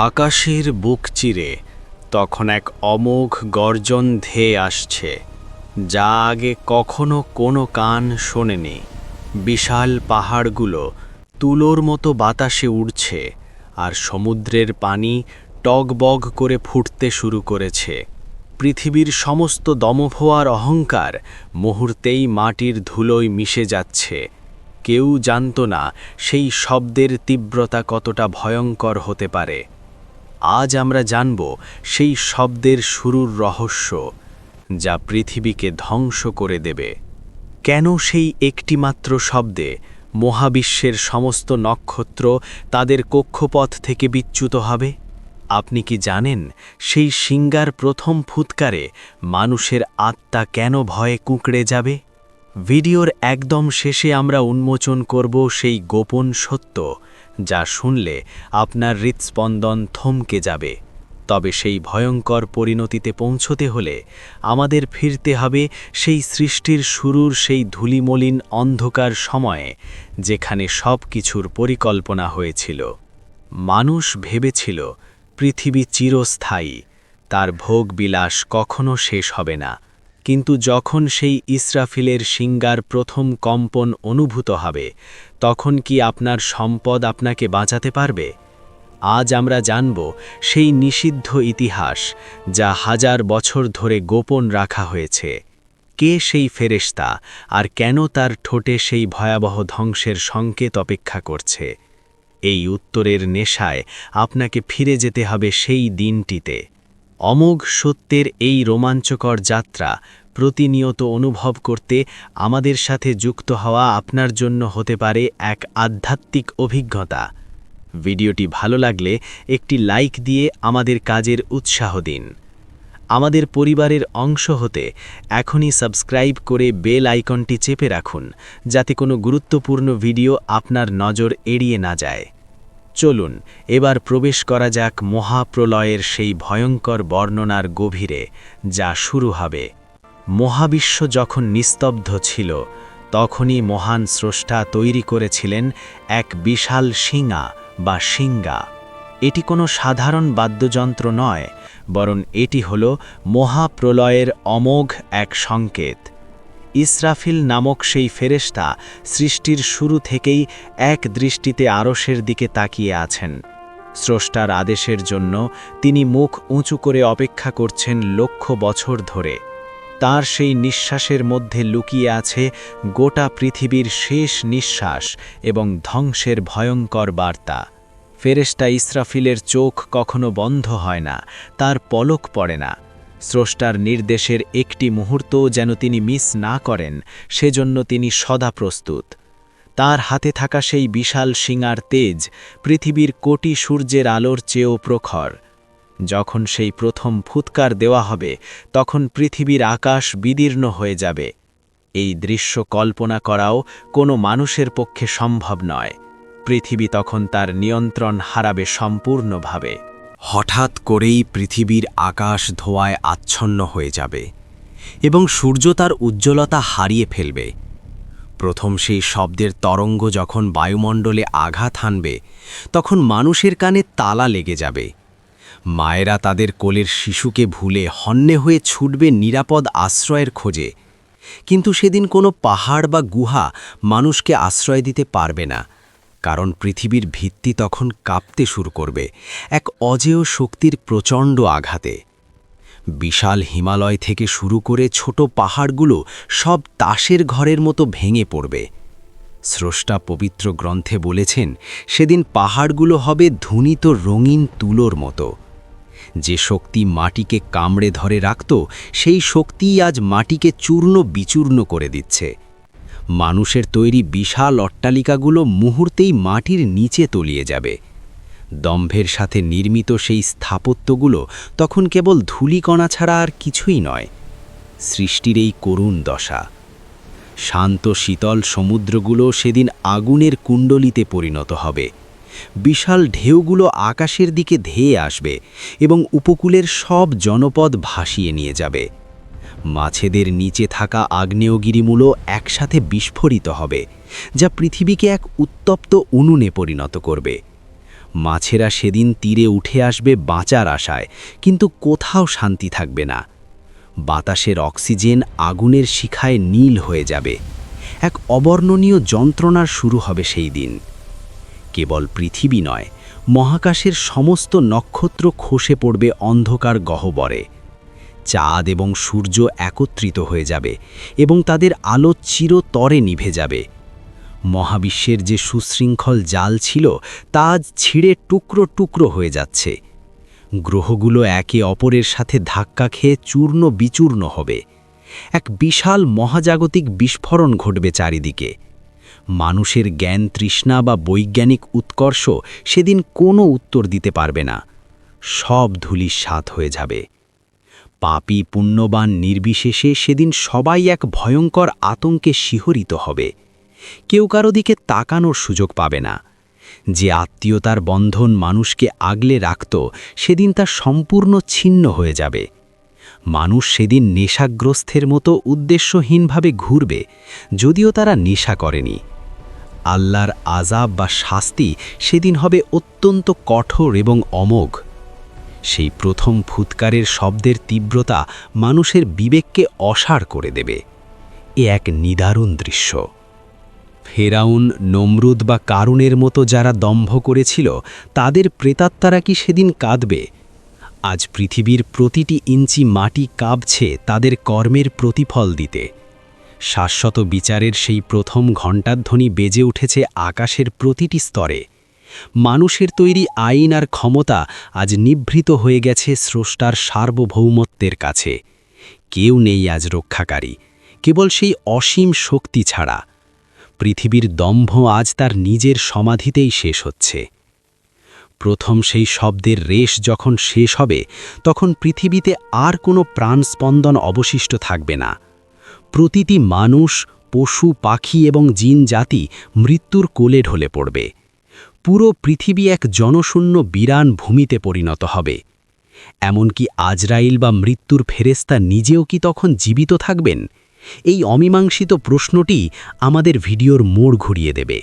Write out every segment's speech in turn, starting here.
আকাশের বুক চিরে তখন এক অমোঘ গর্জন ধেয়ে আসছে, যা আগে কখনো কোনো কান শোনেনি। বিশাল পাহাড়গুলো তুলোর মতো বাতাসে উড়ছে, আর সমুদ্রের পানি টগবগ করে ফুটতে শুরু করেছে। পৃথিবীর সমস্ত দমভোয়ার অহংকার মুহূর্তেই মাটির ধুলোয় মিশে যাচ্ছে। কেউ জানত না সেই শব্দের তীব্রতা কতটা ভয়ঙ্কর হতে পারে। আজ আমরা জানব সেই শব্দের শুরুর রহস্য, যা পৃথিবীকে ধ্বংস করে দেবে। কেন সেই একটিমাত্র শব্দে মহাবিশ্বের সমস্ত নক্ষত্র তাদের কক্ষপথ থেকে বিচ্যুত হবে? আপনি কি জানেন সেই সিঙ্গার প্রথম ফুৎকারে মানুষের আত্মা কেন ভয়ে কুঁকড়ে যাবে? ভিডিওর একদম শেষে আমরা উন্মোচন করব সেই গোপন সত্য, যা শুনলে আপনার হৃৎস্পন্দন থমকে যাবে। তবে সেই ভয়ঙ্কর পরিণতিতে পৌঁছতে হলে আমাদের ফিরতে হবে সেই সৃষ্টির শুরুর সেই ধূলিমলিন অন্ধকার সময়ে, যেখানে সব কিছুর পরিকল্পনা হয়েছিল। মানুষ ভেবেছিল পৃথিবী চিরস্থায়ী, তার ভোগবিলাস কখনো শেষ হবে না। কিন্তু যখন সেই ইসরাফিলের সিঙ্গার প্রথম কম্পন অনুভূত হবে, তখন কি আপনার সম্পদ আপনাকে বাঁচাতে পারবে? আজ আমরা জানব সেই নিষিদ্ধ ইতিহাস, যা হাজার বছর ধরে গোপন রাখা হয়েছে। কে সেই ফেরেশতা, আর কেন তার ঠোঁটে সেই ভয়াবহ ধ্বংসের সংকেত অপেক্ষা করছে? এই উত্তরের নেশায় আপনাকে ফিরে যেতে হবে সেই দিনটিতে। অমোঘ সত্যের এই রোমাঞ্চকর যাত্রা প্রতিনিয়ত অনুভব করতে আমাদের সাথে যুক্ত হওয়া আপনার জন্য হতে পারে এক আধ্যাত্মিক অভিজ্ঞতা। ভিডিওটি ভালো লাগলে একটি লাইক দিয়ে আমাদের কাজের উৎসাহ দিন। আমাদের পরিবারের অংশ হতে এখনই সাবস্ক্রাইব করে বেল আইকনটি চেপে রাখুন, যাতে কোনো গুরুত্বপূর্ণ ভিডিও আপনার নজর এড়িয়ে না যায়। চলুন এবার প্রবেশ করা যাক মহাপ্রলয়ের সেই ভয়ঙ্কর বর্ণনার গভীরে, যা শুরু হবে। মহাবিশ্ব যখন নিস্তব্ধ ছিল, তখনই মহান স্রষ্টা তৈরি করেছিলেন এক বিশাল শিঙা বা সিঙ্গা। এটি কোনো সাধারণ বাদ্যযন্ত্র নয়, বরং এটি হল মহাপ্রলয়ের অমোঘ এক সংকেত। ইসরাফিল নামক সেই ফেরেশতা সৃষ্টির শুরু থেকেই এক দৃষ্টিতে আরশের দিকে তাকিয়ে আছেন। স্রষ্টার আদেশের জন্য তিনি মুখ উঁচু করে অপেক্ষা করছেন লক্ষ বছর ধরে। তার সেই নিঃশ্বাসের মধ্যে লুকিয়ে আছে গোটা পৃথিবীর শেষ নিঃশ্বাস এবং ধ্বংসের ভয়ঙ্কর বার্তা। ফেরেশতা ইসরাফিলের চোখ কখনো বন্ধ হয় না, তার পলক পড়ে না। স্রষ্টার নির্দেশের একটি মুহূর্তও যেন তিনি মিস না করেন, সেজন্য তিনি সদা প্রস্তুত। তার হাতে থাকা সেই বিশাল শিঙার তেজ পৃথিবীর কোটি সূর্যের আলোর চেয়েও প্রখর। যখন সেই প্রথম ফুৎকার দেওয়া হবে, তখন পৃথিবীর আকাশ বিদীর্ণ হয়ে যাবে। এই দৃশ্য কল্পনা করাও কোনো মানুষের পক্ষে সম্ভব নয়। পৃথিবী তখন তার নিয়ন্ত্রণ হারাবে সম্পূর্ণভাবে। হঠাৎ করেই পৃথিবীর আকাশ ধোঁয়ায় আচ্ছন্ন হয়ে যাবে এবং সূর্য তার উজ্জ্বলতা হারিয়ে ফেলবে। প্রথম সেই শব্দের তরঙ্গ যখন বায়ুমণ্ডলে আঘাত হানবে, তখন মানুষের কানে তালা লেগে যাবে। মায়েরা তাদের কোলের শিশুকে ভুলে হন্যে হয়ে ছুটবে নিরাপদ আশ্রয়ের খোঁজে। কিন্তু সেদিন কোনো পাহাড় বা গুহা মানুষকে আশ্রয় দিতে পারবে না, কারণ পৃথিবীর ভিত্তি তখন কাঁপতে শুরু করবে এক অজেয় শক্তির প্রচণ্ড আঘাতে। বিশাল হিমালয় থেকে শুরু করে ছোট পাহাড়গুলো সব তাসের ঘরের মতো ভেঙে পড়বে। স্রষ্টা পবিত্র গ্রন্থে বলেছেন, সেদিন পাহাড়গুলো হবে ধুনিত রঙিন তুলোর মতো। যে শক্তি মাটিকে কামড়ে ধরে রাখত, সেই শক্তিই আজ মাটিকে চূর্ণ বিচূর্ণ করে দিচ্ছে। মানুষের তৈরি বিশাল অট্টালিকাগুলো মুহূর্তেই মাটির নিচে তলিয়ে যাবে। দম্ভের সাথে নির্মিত সেই স্থাপত্যগুলো তখন কেবল ধূলিকণা ছাড়া আর কিছুই নয়। সৃষ্টির এই করুণ দশা। শান্ত শীতল সমুদ্রগুলো সেদিন আগুনের কুণ্ডলিতে পরিণত হবে। বিশাল ঢেউগুলো আকাশের দিকে ধেয়ে আসবে এবং উপকূলের সব জনপদ ভাসিয়ে নিয়ে যাবে। মাছেদের নিচে থাকা আগ্নেয়গিরিমূলো একসাথে বিস্ফোরিত হবে, যা পৃথিবীকে এক উত্তপ্ত উনুনে পরিণত করবে। মাছেরা সেদিন তীরে উঠে আসবে বাঁচার আশায়, কিন্তু কোথাও শান্তি থাকবে না। বাতাসের অক্সিজেন আগুনের শিখায় নীল হয়ে যাবে। এক অবর্ণনীয় যন্ত্রণার শুরু হবে সেই দিন। কেবল পৃথিবী নয়, মহাকাশের সমস্ত নক্ষত্র খসে পড়বে অন্ধকার গহ্বরে। চাঁদ এবং সূর্য একত্রিত হয়ে যাবে এবং তাদের আলো চিরতরে নিভে যাবে। মহাবিশ্বের যে সুশৃঙ্খল জাল ছিল তা আজ ছিঁড়ে টুকরো টুকরো হয়ে যাচ্ছে। গ্রহগুলো একে অপরের সাথে ধাক্কা খেয়ে চূর্ণ বিচূর্ণ হবে। এক বিশাল মহাজাগতিক বিস্ফোরণ ঘটবে চারিদিকে। মানুষের জ্ঞান তৃষ্ণা বা বৈজ্ঞানিক উৎকর্ষ সেদিন কোনো উত্তর দিতে পারবে না। সব ধূলিসাৎ হয়ে যাবে। পাপী পুণ্যবান নির্বিশেষে সেদিন সবাই এক ভয়ঙ্কর আতঙ্কে শিহরিত হবে। কেউ কারো দিকে তাকানোর সুযোগ পাবে না। যে আত্মীয়তার বন্ধন মানুষকে আগলে রাখত সেদিন তা সম্পূর্ণ ছিন্ন হয়ে যাবে। মানুষ সেদিন নেশাগ্রস্তের মতো উদ্দেশ্যহীনভাবে ঘুরবে, যদিও তারা নেশা করেনি। আল্লাহর আযাব বা শাস্তি সেদিন হবে অত্যন্ত কঠোর এবং অমোঘ। সেই প্রথম ফুৎকারের শব্দের তীব্রতা মানুষের বিবেককে অসাড় করে দেবে। এ এক নিদারুণ দৃশ্য। ফেরাউন, নমরুদ বা কারুনের মতো যারা দম্ভ করেছিল তাদের প্রেতাত্মারা কি সেদিন কাঁদবে? আজ পৃথিবীর প্রতিটি ইঞ্চি মাটি কাঁপছে তাদের কর্মের প্রতিফল দিতে। শাশ্বত বিচারের সেই প্রথম ঘণ্টাধ্বনি বেজে উঠেছে আকাশের প্রতিটি স্তরে। মানুষের তৈরি আইন আর ক্ষমতা আজ নিভৃত হয়ে গেছে স্রষ্টার সার্বভৌমত্বের কাছে। কেউ নেই আজ রক্ষাকারী, কেবল সেই অসীম শক্তি ছাড়া। পৃথিবীর দম্ভ আজ তার নিজের সমাধিতেই শেষ হচ্ছে। প্রথম সেই শব্দের রেশ যখন শেষ হবে, তখন পৃথিবীতে আর কোনো প্রাণস্পন্দন অবশিষ্ট থাকবে না। প্রতিটি মানুষ, পশু, পাখি এবং জিন জাতি মৃত্যুর কোলে ঢলে পড়বে। পুরো পৃথিবী এক জনশূন্য বিরান ভূমিতে পরিণত হবে। এমনকি আজরাইল বা মৃত্যুর ফেরেশতা নিজেও কি তখন জীবিত থাকবেন? এই অমীমাংসিত প্রশ্নটি আমাদের ভিডিওর মোড় ঘুরিয়ে দেবে।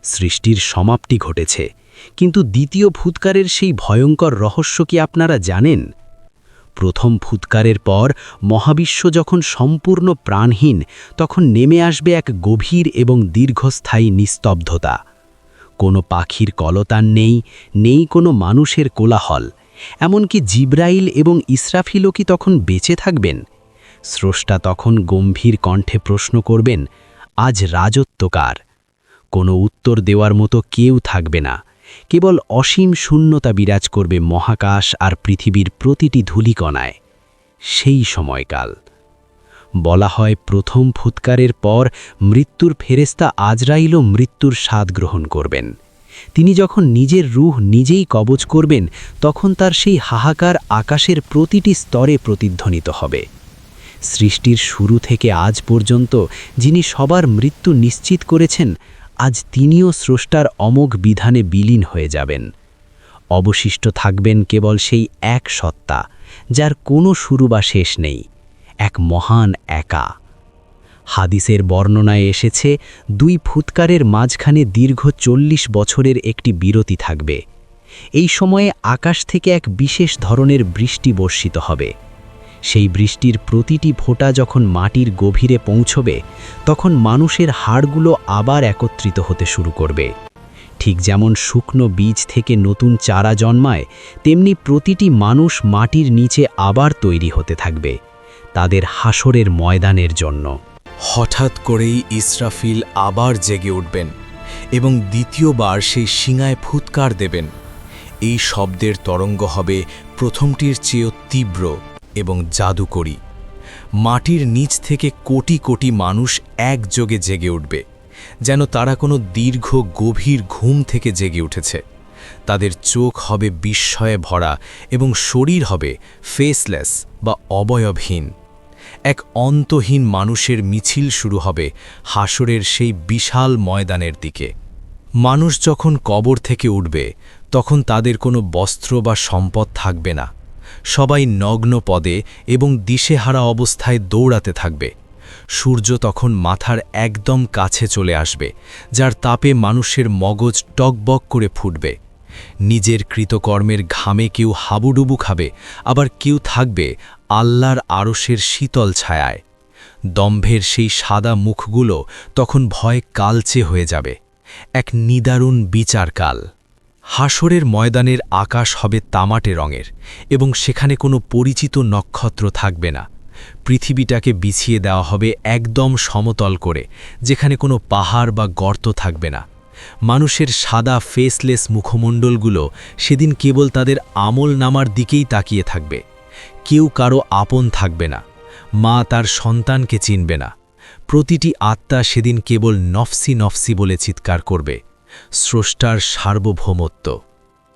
সৃষ্টির সমাপ্তি ঘটেছে, কিন্তু দ্বিতীয় ফুৎকারের সেই ভয়ঙ্কর রহস্য কি আপনারা জানেন? প্রথম ফুৎকারের পর মহাবিশ্ব যখন সম্পূর্ণ প্রাণহীন, তখন নেমে আসবে এক গভীর এবং দীর্ঘস্থায়ী নিস্তব্ধতা। কোনো পাখির কলতান নেই, নেই কোনো মানুষের কোলাহল। এমনকি জিব্রাইল এবং ইসরাফিলও কি তখন বেঁচে থাকবেন? স্রষ্টা তখন গম্ভীর কণ্ঠে প্রশ্ন করবেন, আজ রাজত্ব কার? কোনো উত্তর দেওয়ার মতো কেউ থাকবে না। কেবল অসীম শূন্যতা বিরাজ করবে মহাকাশ আর পৃথিবীর প্রতিটি ধূলিকণায়। সেই সময়কাল বলা হয়, প্রথম ফুৎকারের পর মৃত্যুর ফেরেশতা আজরাইলও মৃত্যুর স্বাদ গ্রহণ করবেন। তিনি যখন নিজের রূহ নিজেই কবজ করবেন, তখন তার সেই হাহাকার আকাশের প্রতিটি স্তরে প্রতিধ্বনিত হবে। সৃষ্টির শুরু থেকে আজ পর্যন্ত যিনি সবার মৃত্যু নিশ্চিত করেছেন, আজ তিনিও স্রষ্টার অমোঘ বিধানে বিলীন হয়ে যাবেন। অবশিষ্ট থাকবেন কেবল সেই এক সত্তা, যার কোনো শুরু বা শেষ নেই, এক মহান একা। হাদিসের বর্ণনায় এসেছে, দুই ফুৎকারের মাঝখানে দীর্ঘ 40 বছরের একটি বিরতি থাকবে। এই সময়ে আকাশ থেকে এক বিশেষ ধরনের বৃষ্টি বর্ষিত হবে। সেই বৃষ্টির প্রতিটি ফোঁটা যখন মাটির গভীরে পৌঁছবে, তখন মানুষের হাড়গুলো আবার একত্রিত হতে শুরু করবে। ঠিক যেমন শুকনো বীজ থেকে নতুন চারা জন্মায়, তেমনি প্রতিটি মানুষ মাটির নিচে আবার তৈরি হতে থাকবে, তাদের হাসরের ময়দানের জন্য। হঠাৎ করেই ইসরাফিল আবার জেগে উঠবেন এবং দ্বিতীয়বার সেই শিঙায় ফুৎকার দেবেন। এই শব্দের তরঙ্গ হবে প্রথমটির চেয়েও তীব্র এবং জাদুকরী। মাটির নিচ থেকে কোটি কোটি মানুষ একযোগে জেগে উঠবে, যেন তারা কোনো দীর্ঘ গভীর ঘুম থেকে জেগে উঠেছে। তাদের চোখ হবে বিস্ময়ে ভরা এবং শরীর হবে ফেসলেস বা অবয়বহীন। এক অন্তহীন মানুষের মিছিল শুরু হবে হাসরের সেই বিশাল ময়দানের দিকে। মানুষ যখন কবর থেকে উঠবে, তখন তাদের কোনো বস্ত্র বা সম্পদ থাকবে না। সবাই নগ্ন পদে এবং দিশেহারা অবস্থায় দৌড়াতে থাকবে। সূর্য তখন মাথার একদম কাছে চলে আসবে, যার তাপে মানুষের মগজ টকবক করে ফুটবে। নিজের কৃতকর্মের ঘামে কেউ হাবুডুবু খাবে, আবার কেউ থাকবে আল্লাহর আরশের শীতল ছায়ায়। দম্ভের সেই সাদা মুখগুলো তখন ভয়ে কালচে হয়ে যাবে। এক নিদারুণ বিচারকাল। হাসরের ময়দানের আকাশ হবে তামাটে রঙের, এবং সেখানে কোনো পরিচিত নক্ষত্র থাকবে না। পৃথিবীটাকে বিছিয়ে দেওয়া হবে একদম সমতল করে, যেখানে কোনো পাহাড় বা গর্ত থাকবে না। মানুষের সাদা ফেসলেস মুখমণ্ডলগুলো সেদিন কেবল তাদের আমল নামার দিকেই তাকিয়ে থাকবে। কেউ কারো আপন থাকবে না। মা তার সন্তানকে চিনবে না। প্রতিটি আত্মা সেদিন কেবল নফসি নফসি বলে চিৎকার করবে। স্রষ্টার সার্বভৌমত্ব।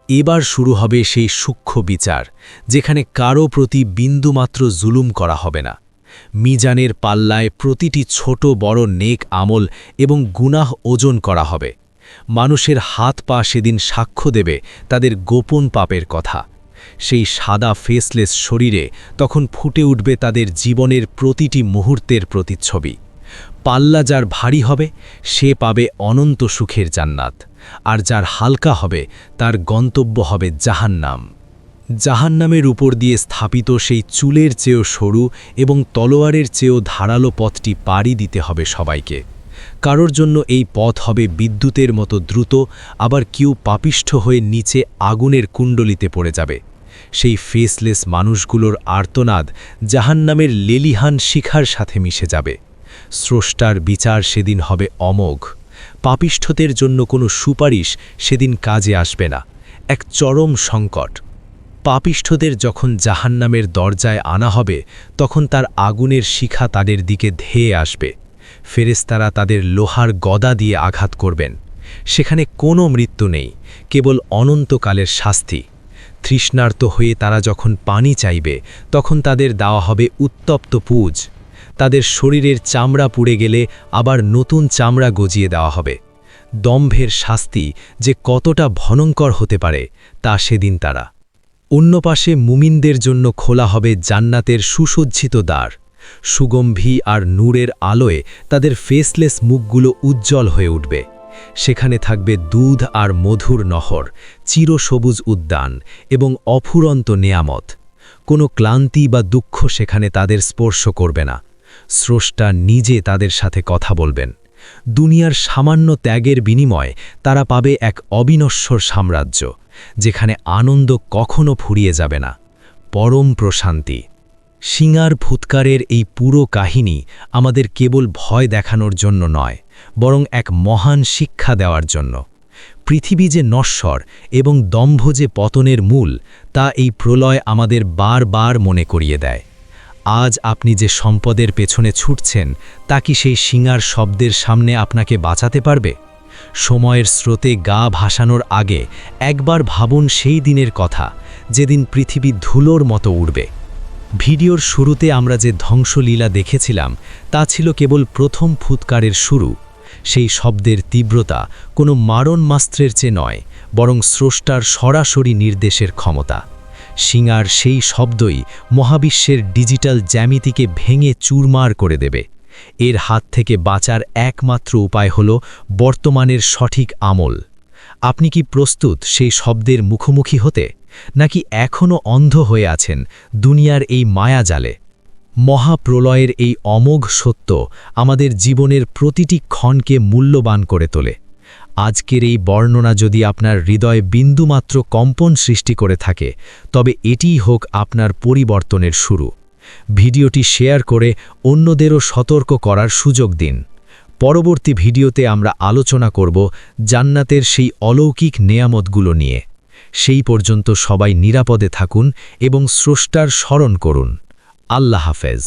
এবার শুরু হবে সেই সূক্ষ্ম বিচার, যেখানে কারো প্রতি বিন্দুমাত্র জুলুম করা হবে না। মিজানের পাল্লায় প্রতিটি ছোট বড় নেক আমল এবং গুনাহ ওজন করা হবে। মানুষের হাত পা সেদিন সাক্ষ্য দেবে তাদের গোপন পাপের কথা। সেই সাদা ফেসলেস শরীরে তখন ফুটে উঠবে তাদের জীবনের প্রতিটি মুহূর্তের প্রতিচ্ছবি। পাল্লা যার ভারী হবে সে পাবে অনন্ত সুখের জান্নাত, আর যার হালকা হবে তার গন্তব্য হবে জাহান্নাম। জাহান্নামের উপর দিয়ে স্থাপিত সেই চুলের চেয়েও সরু এবং তলোয়ারের চেয়েও ধারালো পথটি পাড়ি দিতে হবে সবাইকে। কারোর জন্য এই পথ হবে বিদ্যুতের মতো দ্রুত, আবার কেউ পাপিষ্ঠ হয়ে নিচে আগুনের কুণ্ডলিতে পড়ে যাবে। সেই ফেসলেস মানুষগুলোর আর্তনাদ জাহান্নামের লেলিহান শিখার সাথে মিশে যাবে। স্রষ্টার বিচার সেদিন হবে অমোঘ। পাপিষ্ঠদের জন্য কোনো সুপারিশ সেদিন কাজে আসবে না। এক চরম সংকট। পাপিষ্ঠদের যখন জাহান্নামের দরজায় আনা হবে, তখন তার আগুনের শিখা তাদের দিকে ধেয়ে আসবে। ফেরেশতারা তাদের লোহার গদা দিয়ে আঘাত করবেন। সেখানে কোনো মৃত্যু নেই, কেবল অনন্তকালের শাস্তি। তৃষ্ণার্ত হয়ে তারা যখন পানি চাইবে, তখন তাদের দেওয়া হবে উত্তপ্ত পুজ। তাদের শরীরের চামড়া পুড়ে গেলে আবার নতুন চামড়া গজিয়ে দেওয়া হবে। দম্ভের শাস্তি যে কতটা ভয়ঙ্কর হতে পারে তা সেদিন তারা। অন্য পাশে মুমিনদের জন্য খোলা হবে জান্নাতের সুসজ্জিত দ্বার। সুগম্ভী আর নূরের আলোয় তাদের ফেসলেস মুখগুলো উজ্জ্বল হয়ে উঠবে। সেখানে থাকবে দুধ আর মধুর নহর, চিরসবুজ উদ্যান এবং অফুরন্ত নেয়ামত। কোনো ক্লান্তি বা দুঃখ সেখানে তাদের স্পর্শ করবে না। স্রষ্টা নিজে তাদের সাথে কথা বলবেন। দুনিয়ার সামান্য ত্যাগের বিনিময়ে তারা পাবে এক অবিনশ্বর সাম্রাজ্য, যেখানে আনন্দ কখনো ফুরিয়ে যাবে না। পরম প্রশান্তি। সিঙার ফুৎকারের এই পুরো কাহিনী আমাদের কেবল ভয় দেখানোর জন্য নয়, বরং এক মহান শিক্ষা দেওয়ার জন্য। পৃথিবী যে নশ্বর এবং দম্ভ যে পতনের মূল, তা এই প্রলয় আমাদের বারবার মনে করিয়ে দেয়। আজ আপনি যে সম্পদের পেছনে ছুটছেন, তা কি সেই সিঙার শব্দের সামনে আপনাকে বাঁচাতে পারবে? সময়ের স্রোতে গা ভাসানোর আগে একবার ভাবুন সেই দিনের কথা, যেদিন পৃথিবী ধুলোর মতো উড়বে। ভিডিওর শুরুতে আমরা যে ধ্বংসলীলা দেখেছিলাম, তা ছিল কেবল প্রথম ফুৎকারের শুরু। সেই শব্দের তীব্রতা কোনো মারণাস্ত্রের চেয়ে নয়, বরং স্রষ্টার সরাসরি নির্দেশের ক্ষমতা। সিঙার সেই শব্দই মহাবিশ্বের ডিজিটাল জ্যামিতিকে ভেঙে চুরমার করে দেবে। এর হাত থেকে বাঁচার একমাত্র উপায় হল বর্তমানের সঠিক আমল। আপনি কি প্রস্তুত সেই শব্দের মুখোমুখি হতে, নাকি এখনও অন্ধ হয়ে আছেন দুনিয়ার এই মায়াজালে? মহাপ্রলয়ের এই অমোঘ সত্য আমাদের জীবনের প্রতিটি ক্ষণকে মূল্যবান করে তোলে। আজকের এই বর্ণনা যদি আপনার হৃদয়ে বিন্দুমাত্র কম্পন সৃষ্টি করে থাকে, তবে এটিই হোক আপনার পরিবর্তনের শুরু। ভিডিওটি শেয়ার করে অন্যদেরও সতর্ক করার সুযোগ দিন। পরবর্তী ভিডিওতে আমরা আলোচনা করব জান্নাতের সেই অলৌকিক নেয়ামতগুলো নিয়ে। সেই পর্যন্ত সবাই নিরাপদে থাকুন এবং স্রষ্টার স্মরণ করুন। আল্লাহ হাফেজ।